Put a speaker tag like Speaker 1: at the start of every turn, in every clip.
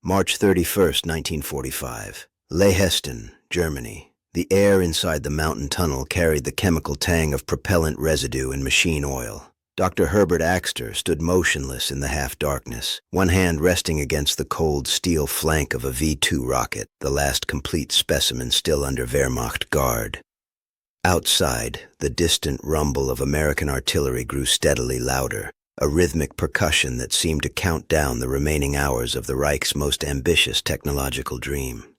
Speaker 1: March 31st, 1945. Lehesten, Germany. The air inside the mountain tunnel carried the chemical tang of propellant residue and machine oil. Dr. Herbert Axter stood motionless in the half-darkness, one hand resting against the cold steel flank of a V-2 rocket, the last complete specimen still under Wehrmacht guard. Outside, the distant rumble of American artillery grew steadily louder, a rhythmic percussion that seemed to count down the remaining hours of the Reich's most ambitious technological dream.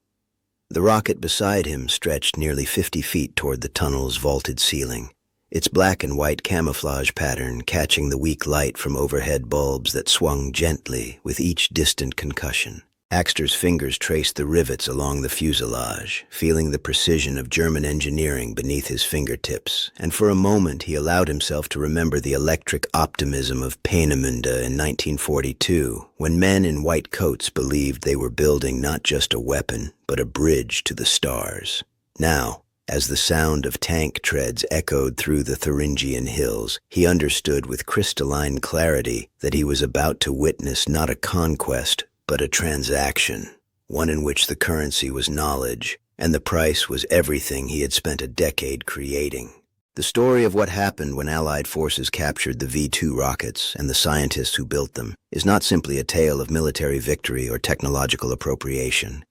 Speaker 1: The rocket beside him stretched nearly 50 feet toward the tunnel's vaulted ceiling, its black and white camouflage pattern catching the weak light from overhead bulbs that swung gently with each distant concussion. Axter's fingers traced the rivets along the fuselage, feeling the precision of German engineering beneath his fingertips, and for a moment he allowed himself to remember the electric optimism of Peenemünde in 1942, when men in white coats believed they were building not just a weapon, but a bridge to the stars. Now, as the sound of tank treads echoed through the Thuringian hills, he understood with crystalline clarity that he was about to witness not a conquest, but a transaction, one in which the currency was knowledge, and the price was everything he had spent a decade creating. The story of what happened when Allied forces captured the V-2 rockets and the scientists who built them is not simply a tale of military victory or technological appropriation.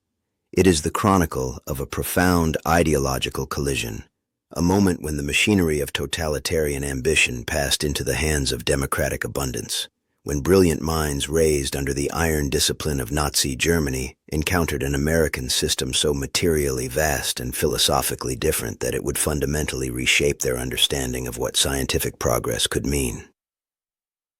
Speaker 1: It is the chronicle of a profound ideological collision, a moment when the machinery of totalitarian ambition passed into the hands of democratic abundance, when brilliant minds raised under the iron discipline of Nazi Germany encountered an American system so materially vast and philosophically different that it would fundamentally reshape their understanding of what scientific progress could mean.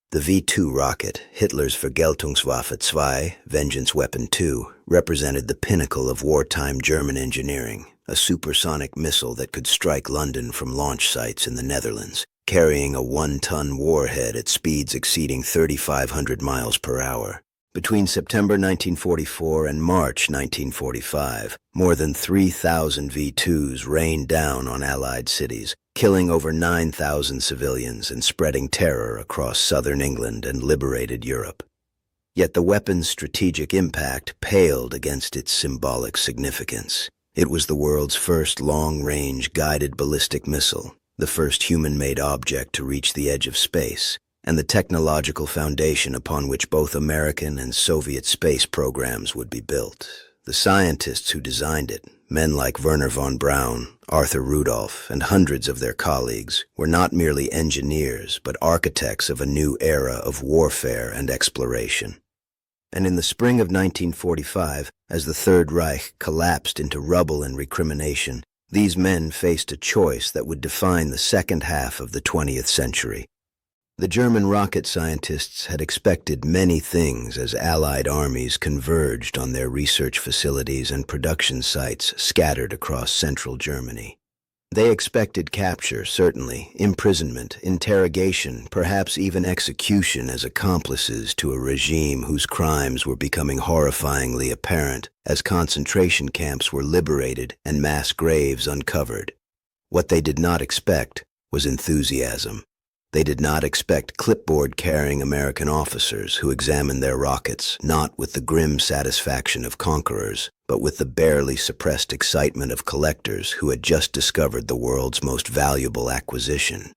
Speaker 1: The V-2 rocket, Hitler's Vergeltungswaffe 2, Vengeance Weapon 2, represented the pinnacle of wartime German engineering, a supersonic missile that could strike London from launch sites in the Netherlands, carrying a 1-ton warhead at speeds exceeding 3,500 miles per hour. Between September 1944 and March 1945, more than 3,000 V-2s rained down on Allied cities, killing over 9,000 civilians and spreading terror across southern England and liberated Europe. Yet the weapon's strategic impact paled against its symbolic significance. It was the world's first long-range guided ballistic missile, the first human-made object to reach the edge of space, and the technological foundation upon which both American and Soviet space programs would be built. The scientists who designed it, men like Wernher von Braun, Arthur Rudolph, and hundreds of their colleagues, were not merely engineers, but architects of a new era of warfare and exploration. And in the spring of 1945, as the Third Reich collapsed into rubble and recrimination, these men faced a choice that would define the second half of the 20th century. The German rocket scientists had expected many things as Allied armies converged on their research facilities and production sites scattered across central Germany. They expected capture, certainly, imprisonment, interrogation, perhaps even execution as accomplices to a regime whose crimes were becoming horrifyingly apparent as concentration camps were liberated and mass graves uncovered. What they did not expect was enthusiasm. They did not expect clipboard-carrying American officers who examined their rockets not with the grim satisfaction of conquerors, but with the barely suppressed excitement of collectors who had just discovered the world's most valuable acquisition.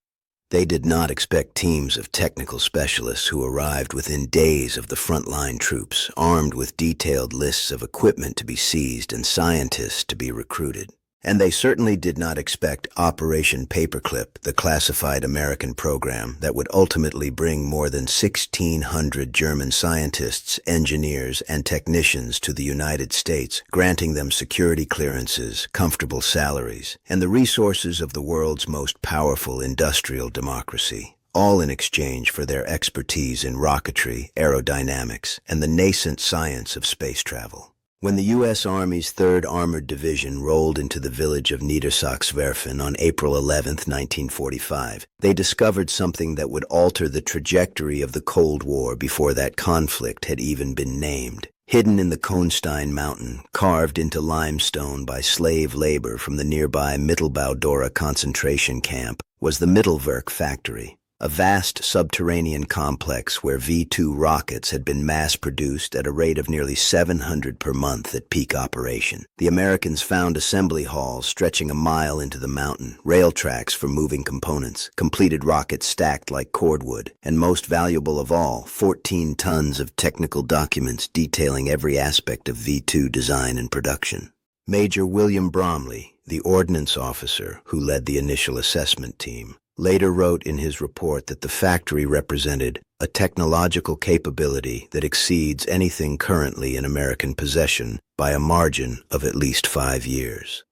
Speaker 1: They did not expect teams of technical specialists who arrived within days of the frontline troops, armed with detailed lists of equipment to be seized and scientists to be recruited. And they certainly did not expect Operation Paperclip, the classified American program that would ultimately bring more than 1,600 German scientists, engineers, and technicians to the United States, granting them security clearances, comfortable salaries, and the resources of the world's most powerful industrial democracy, all in exchange for their expertise in rocketry, aerodynamics, and the nascent science of space travel. When the U.S. Army's 3rd Armored Division rolled into the village of Niedersachswerfen on April 11, 1945, they discovered something that would alter the trajectory of the Cold War before that conflict had even been named. Hidden in the Kohnstein mountain, carved into limestone by slave labor from the nearby Mittelbau-Dora concentration camp, was the Mittelwerk factory, a vast subterranean complex where V-2 rockets had been mass-produced at a rate of nearly 700 per month at peak operation. The Americans found assembly halls stretching a mile into the mountain, rail tracks for moving components, completed rockets stacked like cordwood, and most valuable of all, 14 tons of technical documents detailing every aspect of V-2 design and production. Major William Bromley, the ordnance officer who led the initial assessment team, later wrote in his report that the factory represented a technological capability that exceeds anything currently in American possession by a margin of at least 5 years.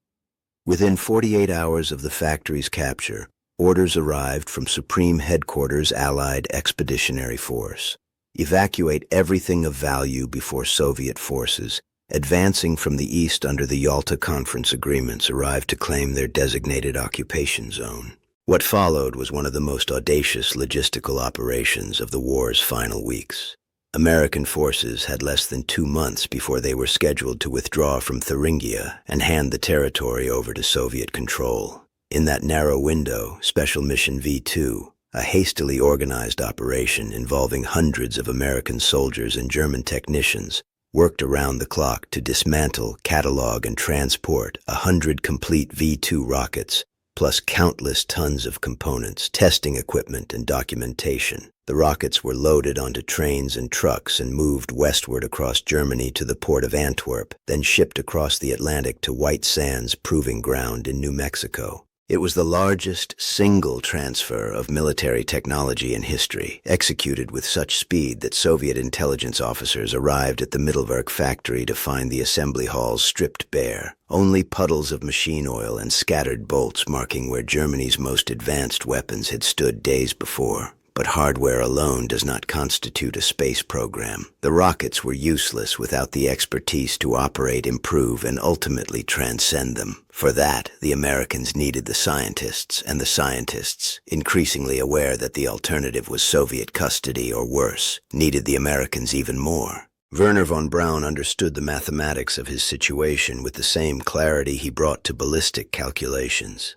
Speaker 1: Within 48 hours of the factory's capture, orders arrived from Supreme Headquarters Allied Expeditionary Force. Evacuate everything of value before Soviet forces, advancing from the east under the Yalta Conference agreements, arrived to claim their designated occupation zone. What followed was one of the most audacious logistical operations of the war's final weeks. American forces had less than 2 months before they were scheduled to withdraw from Thuringia and hand the territory over to Soviet control. In that narrow window, Special Mission V-2, a hastily organized operation involving hundreds of American soldiers and German technicians, worked around the clock to dismantle, catalog, and transport 100 complete V-2 rockets, plus countless tons of components, testing equipment, and documentation. The rockets were loaded onto trains and trucks and moved westward across Germany to the port of Antwerp, then shipped across the Atlantic to White Sands Proving Ground in New Mexico. It was the largest single transfer of military technology in history, executed with such speed that Soviet intelligence officers arrived at the Mittelwerk factory to find the assembly halls stripped bare, only puddles of machine oil and scattered bolts marking where Germany's most advanced weapons had stood days before. But hardware alone does not constitute a space program. The rockets were useless without the expertise to operate, improve, and ultimately transcend them. For that, the Americans needed the scientists, and the scientists, increasingly aware that the alternative was Soviet custody or worse, needed the Americans even more. Werner von Braun understood the mathematics of his situation with the same clarity he brought to ballistic calculations.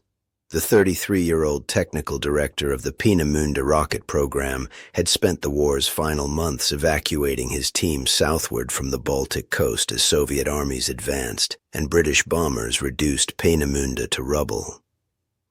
Speaker 1: The 33-year-old technical director of the Peenemünde rocket program had spent the war's final months evacuating his team southward from the Baltic coast as Soviet armies advanced, and British bombers reduced Peenemünde to rubble.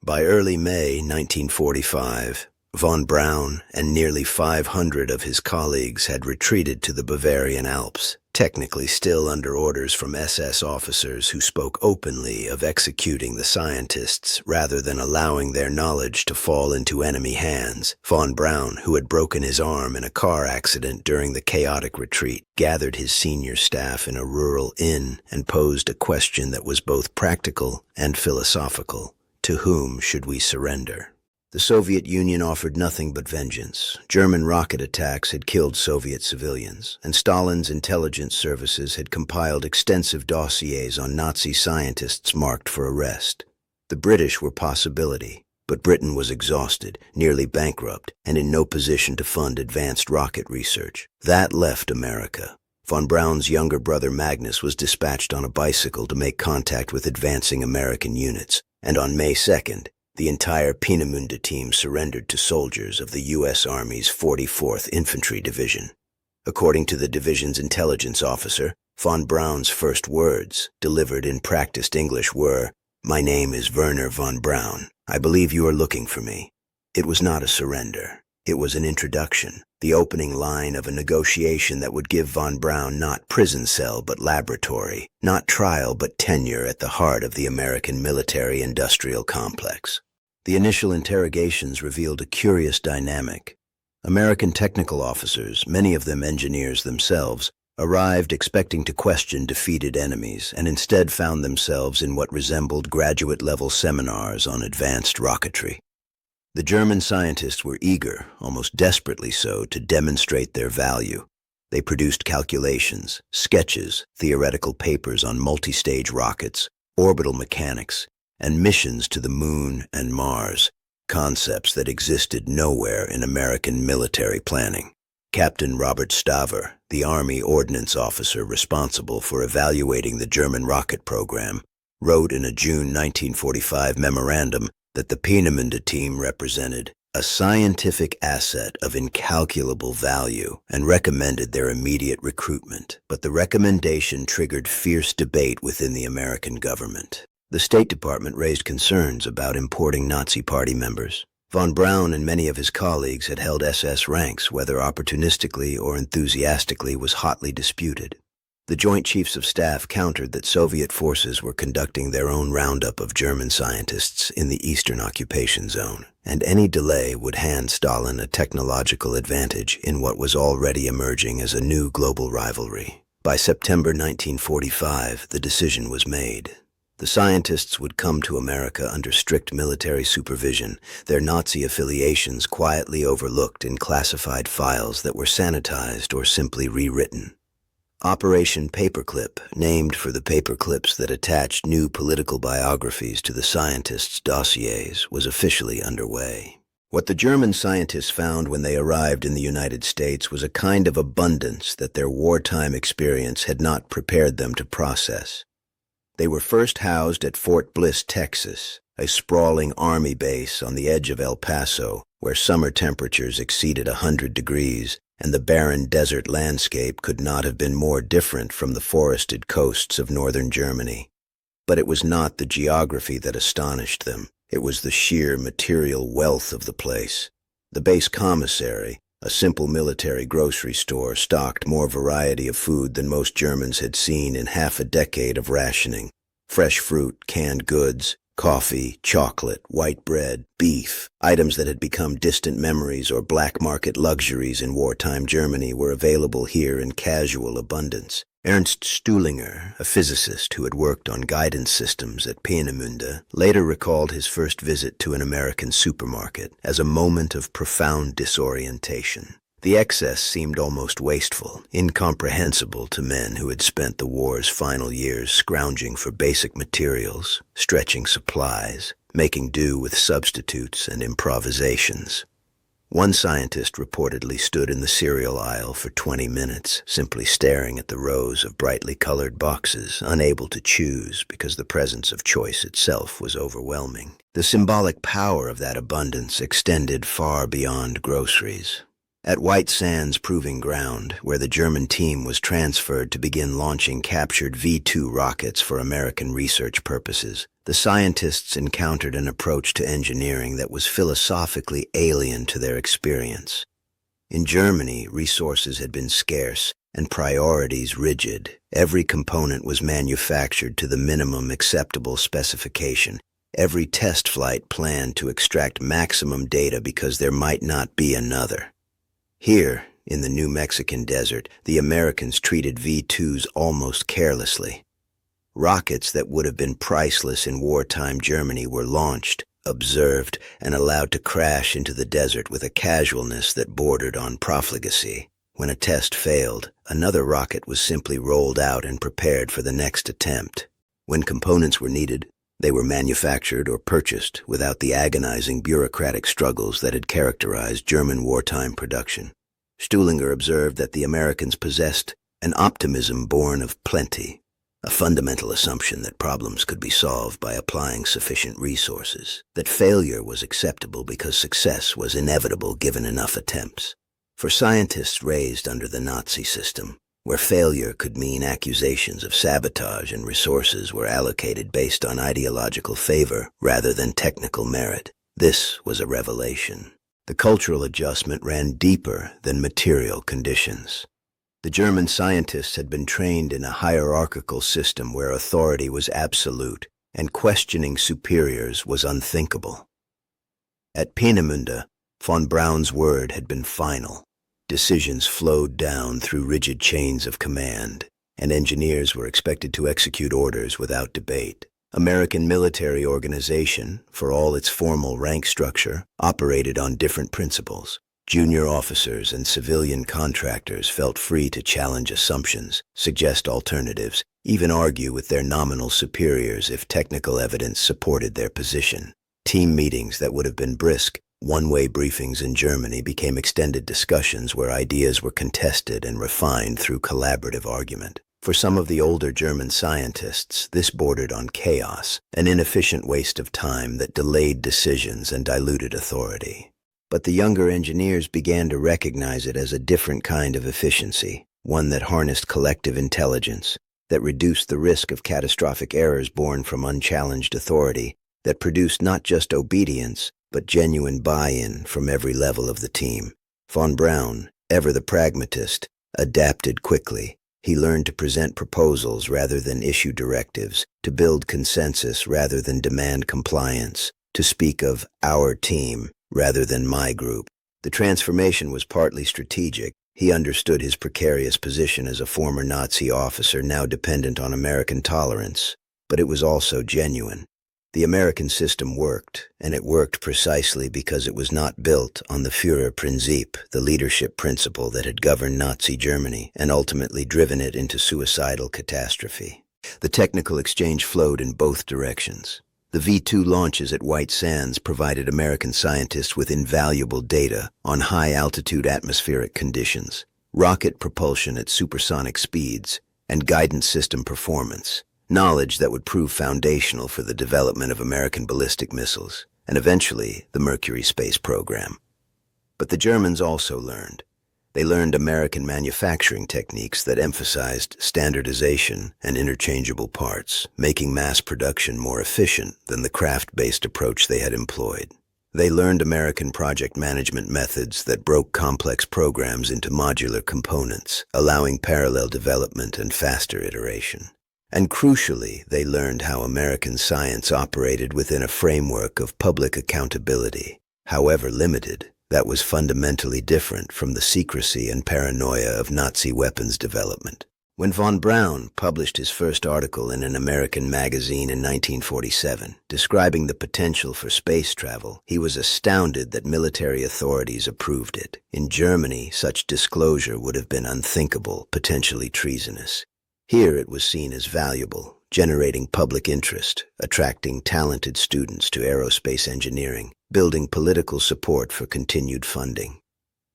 Speaker 1: By early May 1945, von Braun and nearly 500 of his colleagues had retreated to the Bavarian Alps, technically still under orders from SS officers who spoke openly of executing the scientists rather than allowing their knowledge to fall into enemy hands. Von Braun, who had broken his arm in a car accident during the chaotic retreat, gathered his senior staff in a rural inn and posed a question that was both practical and philosophical. To whom should we surrender? The Soviet Union offered nothing but vengeance. German rocket attacks had killed Soviet civilians, and Stalin's intelligence services had compiled extensive dossiers on Nazi scientists marked for arrest. The British were possibility, but Britain was exhausted, nearly bankrupt, and in no position to fund advanced rocket research. That left America. Von Braun's younger brother Magnus was dispatched on a bicycle to make contact with advancing American units, and on May 2nd, the entire Peenemünde team surrendered to soldiers of the U.S. Army's 44th Infantry Division. According to the division's intelligence officer, von Braun's first words, delivered in practiced English, were, "My name is Werner von Braun. I believe you are looking for me." It was not a surrender. It was an introduction, the opening line of a negotiation that would give von Braun not prison cell but laboratory, not trial but tenure at the heart of the American military-industrial complex. The initial interrogations revealed a curious dynamic. American technical officers, many of them engineers themselves, arrived expecting to question defeated enemies and instead found themselves in what resembled graduate-level seminars on advanced rocketry. The German scientists were eager, almost desperately so, to demonstrate their value. They produced calculations, sketches, theoretical papers on multi-stage rockets, orbital mechanics, and missions to the Moon and Mars, concepts that existed nowhere in American military planning. Captain Robert Staver, the Army ordnance officer responsible for evaluating the German rocket program, wrote in a June 1945 memorandum that the Peenemünde team represented a scientific asset of incalculable value, and recommended their immediate recruitment. But the recommendation triggered fierce debate within the American government. The State Department raised concerns about importing Nazi Party members. Von Braun and many of his colleagues had held SS ranks, whether opportunistically or enthusiastically was hotly disputed. The Joint Chiefs of Staff countered that Soviet forces were conducting their own roundup of German scientists in the Eastern occupation zone, and any delay would hand Stalin a technological advantage in what was already emerging as a new global rivalry. By September 1945, the decision was made. The scientists would come to America under strict military supervision, their Nazi affiliations quietly overlooked in classified files that were sanitized or simply rewritten. Operation Paperclip, named for the paperclips that attached new political biographies to the scientists' dossiers, was officially underway. What the German scientists found when they arrived in the United States was a kind of abundance that their wartime experience had not prepared them to process. They were first housed at Fort Bliss, Texas, a sprawling army base on the edge of El Paso, where summer temperatures exceeded 100 degrees, and the barren desert landscape could not have been more different from the forested coasts of northern Germany. But it was not the geography that astonished them. It was the sheer material wealth of the place. The base commissary, a simple military grocery store, stocked more variety of food than most Germans had seen in half a decade of rationing. Fresh fruit, canned goods, coffee, chocolate, white bread, beef, items that had become distant memories or black market luxuries in wartime Germany were available here in casual abundance. Ernst Stuhlinger, a physicist who had worked on guidance systems at Peenemünde, later recalled his first visit to an American supermarket as a moment of profound disorientation. The excess seemed almost wasteful, incomprehensible to men who had spent the war's final years scrounging for basic materials, stretching supplies, making do with substitutes and improvisations. One scientist reportedly stood in the cereal aisle for 20 minutes, simply staring at the rows of brightly colored boxes, unable to choose because the presence of choice itself was overwhelming. The symbolic power of that abundance extended far beyond groceries. At White Sands Proving Ground, where the German team was transferred to begin launching captured V-2 rockets for American research purposes, the scientists encountered an approach to engineering that was philosophically alien to their experience. In Germany, resources had been scarce and priorities rigid. Every component was manufactured to the minimum acceptable specification. Every test flight planned to extract maximum data because there might not be another. Here, in the New Mexican desert, the Americans treated V-2s almost carelessly. Rockets that would have been priceless in wartime Germany were launched, observed, and allowed to crash into the desert with a casualness that bordered on profligacy. When a test failed, another rocket was simply rolled out and prepared for the next attempt. When components were needed, they were manufactured or purchased without the agonizing bureaucratic struggles that had characterized German wartime production. Stuhlinger observed that the Americans possessed an optimism born of plenty, a fundamental assumption that problems could be solved by applying sufficient resources, that failure was acceptable because success was inevitable given enough attempts. For scientists raised under the Nazi system, where failure could mean accusations of sabotage and resources were allocated based on ideological favor rather than technical merit, this was a revelation. The cultural adjustment ran deeper than material conditions. The German scientists had been trained in a hierarchical system where authority was absolute and questioning superiors was unthinkable. At Peenemünde, von Braun's word had been final. Decisions flowed down through rigid chains of command, and engineers were expected to execute orders without debate. American military organization, for all its formal rank structure, operated on different principles. Junior officers and civilian contractors felt free to challenge assumptions, suggest alternatives, even argue with their nominal superiors if technical evidence supported their position. Team meetings that would have been brisk, one-way briefings in Germany became extended discussions where ideas were contested and refined through collaborative argument. For some of the older German scientists, this bordered on chaos, an inefficient waste of time that delayed decisions and diluted authority. But the younger engineers began to recognize it as a different kind of efficiency, one that harnessed collective intelligence, that reduced the risk of catastrophic errors born from unchallenged authority, that produced not just obedience, but genuine buy-in from every level of the team. Von Braun, ever the pragmatist, adapted quickly. He learned to present proposals rather than issue directives, to build consensus rather than demand compliance, to speak of our team rather than my group. The transformation was partly strategic. He understood his precarious position as a former Nazi officer now dependent on American tolerance, but it was also genuine. The American system worked, and it worked precisely because it was not built on the Führerprinzip, the leadership principle that had governed Nazi Germany and ultimately driven it into suicidal catastrophe. The technical exchange flowed in both directions. The V-2 launches at White Sands provided American scientists with invaluable data on high-altitude atmospheric conditions, rocket propulsion at supersonic speeds, and guidance system performance, knowledge that would prove foundational for the development of American ballistic missiles, and eventually the Mercury space program. But the Germans also learned. They learned American manufacturing techniques that emphasized standardization and interchangeable parts, making mass production more efficient than the craft-based approach they had employed. They learned American project management methods that broke complex programs into modular components, allowing parallel development and faster iteration. And crucially, they learned how American science operated within a framework of public accountability, however limited, that was fundamentally different from the secrecy and paranoia of Nazi weapons development. When von Braun published his first article in an American magazine in 1947, describing the potential for space travel, he was astounded that military authorities approved it. In Germany, such disclosure would have been unthinkable, potentially treasonous. Here it was seen as valuable, generating public interest, attracting talented students to aerospace engineering, building political support for continued funding.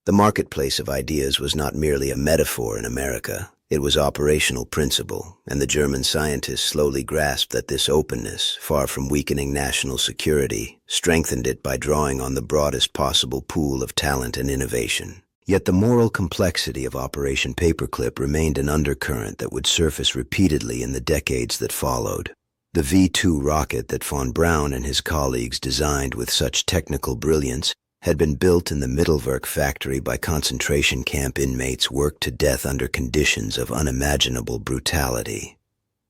Speaker 1: The marketplace of ideas was not merely a metaphor in America. It was operational principle, and the German scientists slowly grasped that this openness, far from weakening national security, strengthened it by drawing on the broadest possible pool of talent and innovation. Yet the moral complexity of Operation Paperclip remained an undercurrent that would surface repeatedly in the decades that followed. The V-2 rocket that von Braun and his colleagues designed with such technical brilliance had been built in the Mittelwerk factory by concentration camp inmates worked to death under conditions of unimaginable brutality.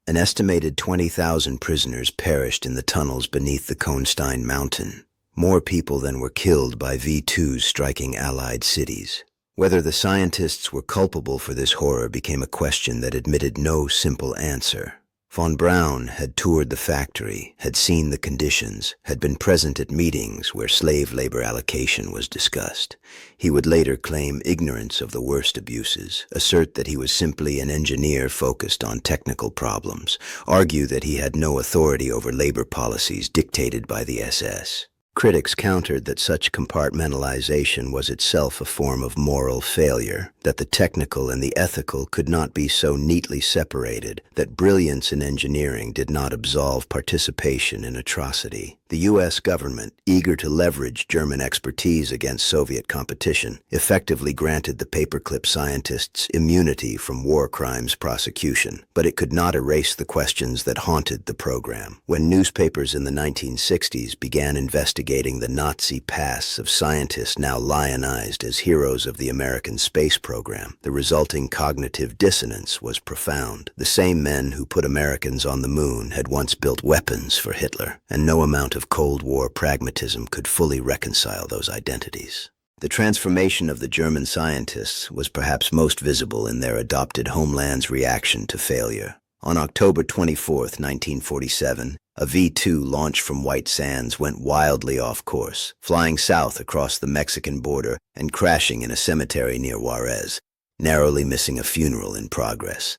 Speaker 1: An estimated 20,000 prisoners perished in the tunnels beneath the Kohnstein mountain. More people than were killed by V-2s striking Allied cities. Whether the scientists were culpable for this horror became a question that admitted no simple answer. Von Braun had toured the factory, had seen the conditions, had been present at meetings where slave labor allocation was discussed. He would later claim ignorance of the worst abuses, assert that he was simply an engineer focused on technical problems, argue that he had no authority over labor policies dictated by the SS. Critics countered that such compartmentalization was itself a form of moral failure, that the technical and the ethical could not be so neatly separated, that brilliance in engineering did not absolve participation in atrocity. The U.S. government, eager to leverage German expertise against Soviet competition, effectively granted the paperclip scientists immunity from war crimes prosecution, but it could not erase the questions that haunted the program. When newspapers in the 1960s began investigating the Nazi pasts of scientists now lionized as heroes of the American space program, the resulting cognitive dissonance was profound. The same men who put Americans on the moon had once built weapons for Hitler, and no amount of Cold War pragmatism could fully reconcile those identities. The transformation of the German scientists was perhaps most visible in their adopted homeland's reaction to failure. On October 24, 1947, a V-2 launched from White Sands went wildly off course, flying south across the Mexican border and crashing in a cemetery near Juarez, narrowly missing a funeral in progress.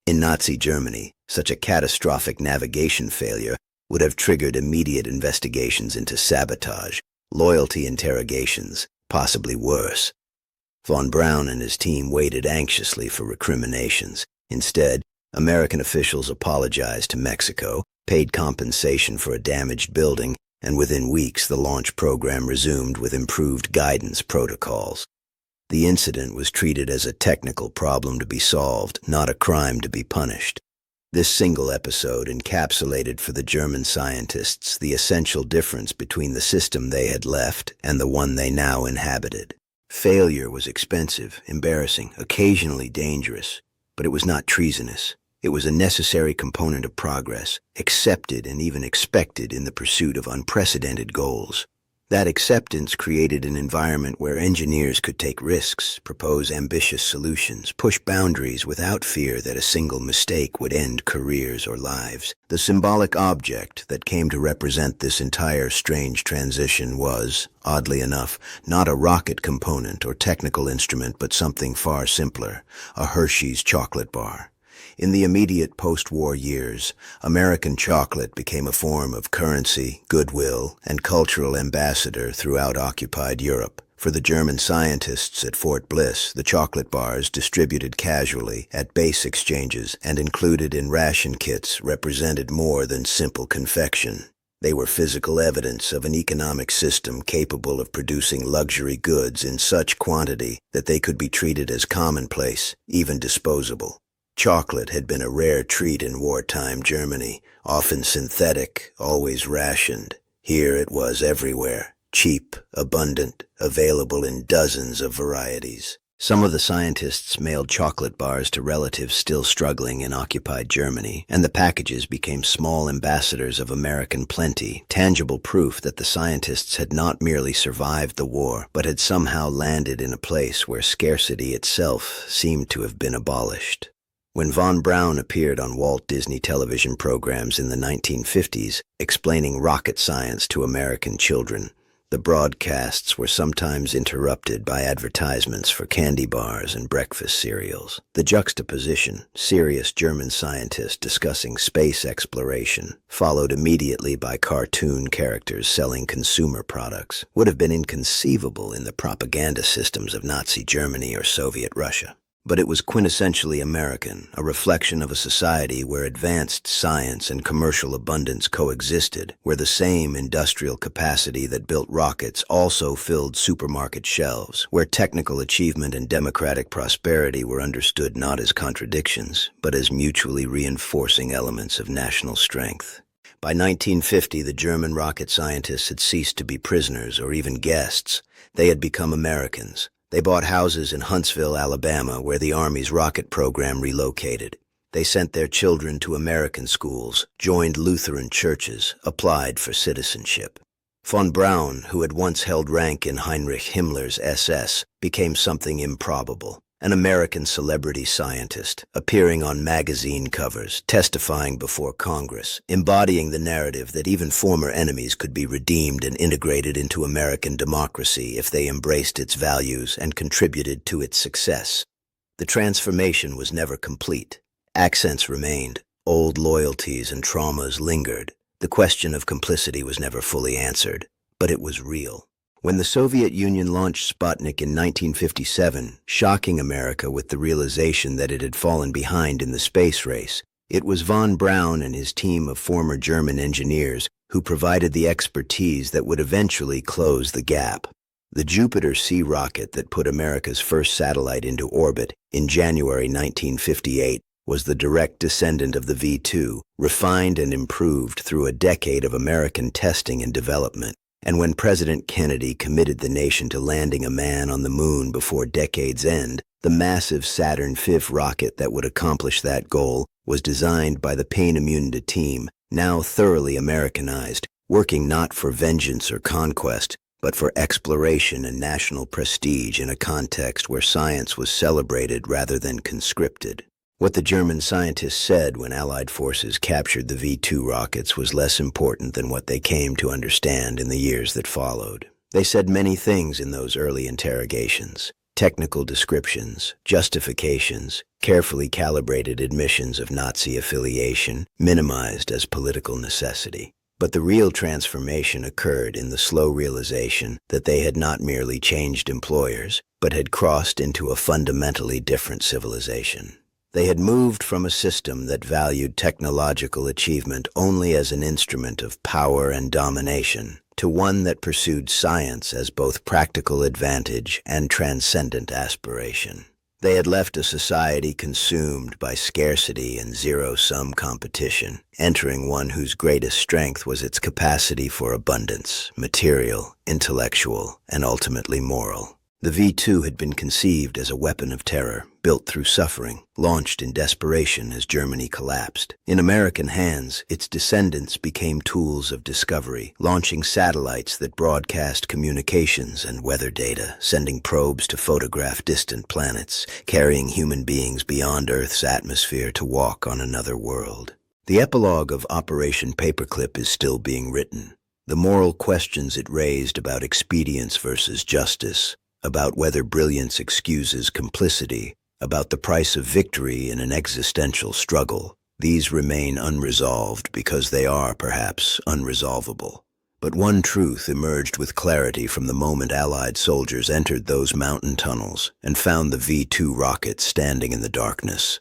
Speaker 1: In Nazi Germany, such a catastrophic navigation failure would have triggered immediate investigations into sabotage, loyalty interrogations, possibly worse. Von Braun and his team waited anxiously for recriminations. Instead, American officials apologized to Mexico, paid compensation for a damaged building, and within weeks the launch program resumed with improved guidance protocols. The incident was treated as a technical problem to be solved, not a crime to be punished. This single episode encapsulated for the German scientists the essential difference between the system they had left and the one they now inhabited. Failure was expensive, embarrassing, occasionally dangerous, but it was not treasonous. It was a necessary component of progress, accepted and even expected in the pursuit of unprecedented goals. That acceptance created an environment where engineers could take risks, propose ambitious solutions, push boundaries without fear that a single mistake would end careers or lives. The symbolic object that came to represent this entire strange transition was, oddly enough, not a rocket component or technical instrument, but something far simpler, a Hershey's chocolate bar. In the immediate post-war years, American chocolate became a form of currency, goodwill, and cultural ambassador throughout occupied Europe. For the German scientists at Fort Bliss, the chocolate bars distributed casually at base exchanges and included in ration kits represented more than simple confection. They were physical evidence of an economic system capable of producing luxury goods in such quantity that they could be treated as commonplace, even disposable. Chocolate had been a rare treat in wartime Germany, often synthetic, always rationed. Here it was everywhere, cheap, abundant, available in dozens of varieties. Some of the scientists mailed chocolate bars to relatives still struggling in occupied Germany, and the packages became small ambassadors of American plenty, tangible proof that the scientists had not merely survived the war, but had somehow landed in a place where scarcity itself seemed to have been abolished. When Von Braun appeared on Walt Disney television programs in the 1950s, explaining rocket science to American children, the broadcasts were sometimes interrupted by advertisements for candy bars and breakfast cereals. The juxtaposition, serious German scientists discussing space exploration, followed immediately by cartoon characters selling consumer products, would have been inconceivable in the propaganda systems of Nazi Germany or Soviet Russia. But it was quintessentially American, a reflection of a society where advanced science and commercial abundance coexisted, where the same industrial capacity that built rockets also filled supermarket shelves, where technical achievement and democratic prosperity were understood not as contradictions, but as mutually reinforcing elements of national strength. By 1950, the German rocket scientists had ceased to be prisoners or even guests. They had become Americans. They bought houses in Huntsville, Alabama, where the Army's rocket program relocated. They sent their children to American schools, joined Lutheran churches, applied for citizenship. Von Braun, who had once held rank in Heinrich Himmler's SS, became something improbable. An American celebrity scientist, appearing on magazine covers, testifying before Congress, embodying the narrative that even former enemies could be redeemed and integrated into American democracy if they embraced its values and contributed to its success. The transformation was never complete. Accents remained, old loyalties and traumas lingered. The question of complicity was never fully answered, but it was real. When the Soviet Union launched Sputnik in 1957, shocking America with the realization that it had fallen behind in the space race, it was von Braun and his team of former German engineers who provided the expertise that would eventually close the gap. The Jupiter C rocket that put America's first satellite into orbit in January 1958 was the direct descendant of the V-2, refined and improved through a decade of American testing and development. And when President Kennedy committed the nation to landing a man on the moon before decade's end, the massive Saturn V rocket that would accomplish that goal was designed by the Peenemünde team, now thoroughly Americanized, working not for vengeance or conquest, but for exploration and national prestige in a context where science was celebrated rather than conscripted. What the German scientists said when Allied forces captured the V-2 rockets was less important than what they came to understand in the years that followed. They said many things in those early interrogations: technical descriptions, justifications, carefully calibrated admissions of Nazi affiliation, minimized as political necessity. But the real transformation occurred in the slow realization that they had not merely changed employers, but had crossed into a fundamentally different civilization. They had moved from a system that valued technological achievement only as an instrument of power and domination to one that pursued science as both practical advantage and transcendent aspiration. They had left a society consumed by scarcity and zero-sum competition, entering one whose greatest strength was its capacity for abundance, material, intellectual, and ultimately moral. The V-2 had been conceived as a weapon of terror, built through suffering, launched in desperation as Germany collapsed. In American hands, its descendants became tools of discovery, launching satellites that broadcast communications and weather data, sending probes to photograph distant planets, carrying human beings beyond Earth's atmosphere to walk on another world. The epilogue of Operation Paperclip is still being written. The moral questions it raised about expedience versus justice, about whether brilliance excuses complicity, about the price of victory in an existential struggle. These remain unresolved because they are, perhaps, unresolvable. But one truth emerged with clarity from the moment Allied soldiers entered those mountain tunnels and found the V-2 rocket standing in the darkness.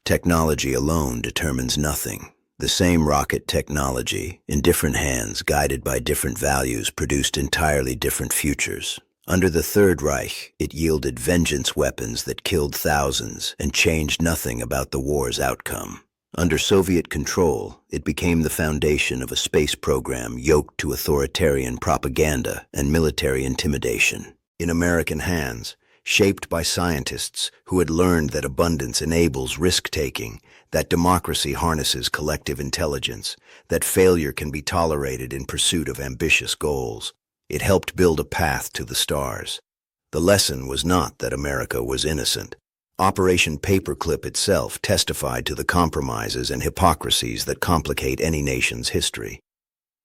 Speaker 1: Technology alone determines nothing. The same rocket technology, in different hands, guided by different values, produced entirely different futures. Under the Third Reich, it yielded vengeance weapons that killed thousands and changed nothing about the war's outcome. Under Soviet control, it became the foundation of a space program yoked to authoritarian propaganda and military intimidation. In American hands, shaped by scientists who had learned that abundance enables risk-taking, that democracy harnesses collective intelligence, that failure can be tolerated in pursuit of ambitious goals, it helped build a path to the stars. The lesson was not that America was innocent. Operation Paperclip itself testified to the compromises and hypocrisies that complicate any nation's history.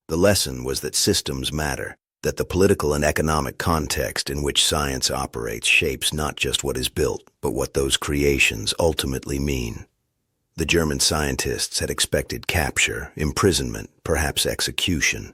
Speaker 1: The lesson was that systems matter, that the political and economic context in which science operates shapes not just what is built, but what those creations ultimately mean. The German scientists had expected capture, imprisonment, perhaps execution.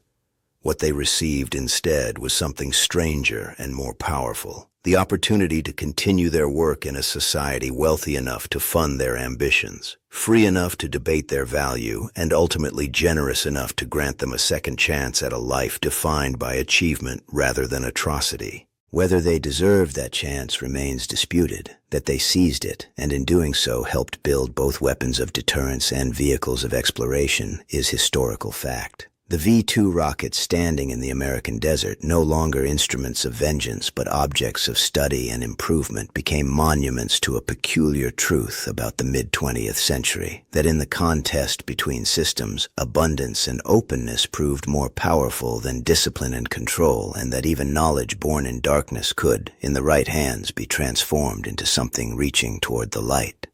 Speaker 1: What they received instead was something stranger and more powerful: the opportunity to continue their work in a society wealthy enough to fund their ambitions, free enough to debate their value, and ultimately generous enough to grant them a second chance at a life defined by achievement rather than atrocity. Whether they deserved that chance remains disputed. That they seized it, and in doing so helped build both weapons of deterrence and vehicles of exploration, is historical fact. The V-2 rockets standing in the American desert, no longer instruments of vengeance but objects of study and improvement, became monuments to a peculiar truth about the mid-20th century, that in the contest between systems, abundance and openness proved more powerful than discipline and control, and that even knowledge born in darkness could, in the right hands, be transformed into something reaching toward the light.